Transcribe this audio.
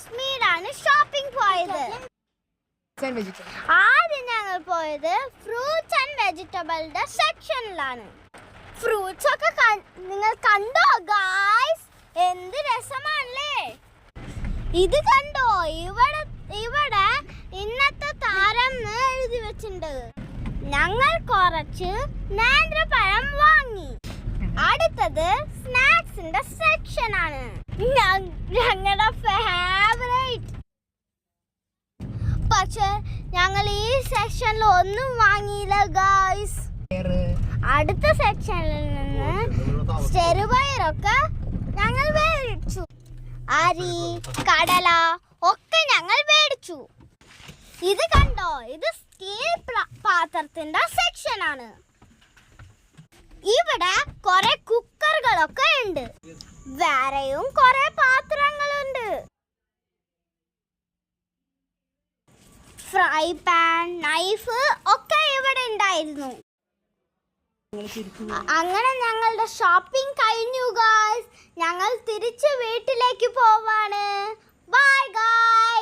കാശ്മീരാണ് shopping പോയത്. ആദ്യം ഞങ്ങൾ പോയത് ഫ്രൂട്ട്സ് ആൻഡ് വെജിറ്റബിളുടെ സെക്ഷനിലാണ്. ഫ്രൂട്ട്സ് ഒക്കെ നിങ്ങൾ കണ്ടോ ഗായ്സ്? എന്ത് രസമാണല്ലേ. ഇത് കണ്ടോ, ഇവിടെ ഇന്നത്തെ താരം എഴുതി വെച്ചിട്ടുണ്ട്. ഞങ്ങൾ കുറച്ച് നേന്ത്രപ്പഴം വാങ്ങി. അടുത്തത് സ്നാക്സിന്റെ സെക്ഷൻ ആണ്, ഞങ്ങളുടെ ഫേവറേറ്റ്. പക്ഷെ ഞങ്ങൾ ഈ സെക്ഷനിൽ ഒന്നും വാങ്ങിയില്ല ഗായ്സ്. അടുത്ത സെക്ഷനിൽ നിന്ന് ചെറുപയറൊക്കെ ഞങ്ങൾ മേടിച്ചു. അരി, കടല ഒക്കെ ഞങ്ങൾ മേടിച്ചു. ഇത് കണ്ടോ, ഇത് സ്റ്റീൽ പാത്രത്തിന്റെ സെക്ഷൻ ആണ്. ഇവിടെ കുറെ കുക്കറുകളൊക്കെ ഉണ്ട്. വേറെയും കുറെ പാത്രങ്ങളുണ്ട്. ഫ്രൈ പാൻ, നൈഫ് ഒക്കെ ഇവിടെ ഉണ്ടായിരുന്നു. അങ്ങനെ ഞങ്ങളുടെ ഷോപ്പിംഗ് കഴിഞ്ഞു ഗായ്സ്. ഞങ്ങൾ തിരിച്ച് വീട്ടിലേക്ക് പോവാണ്. Bye guys.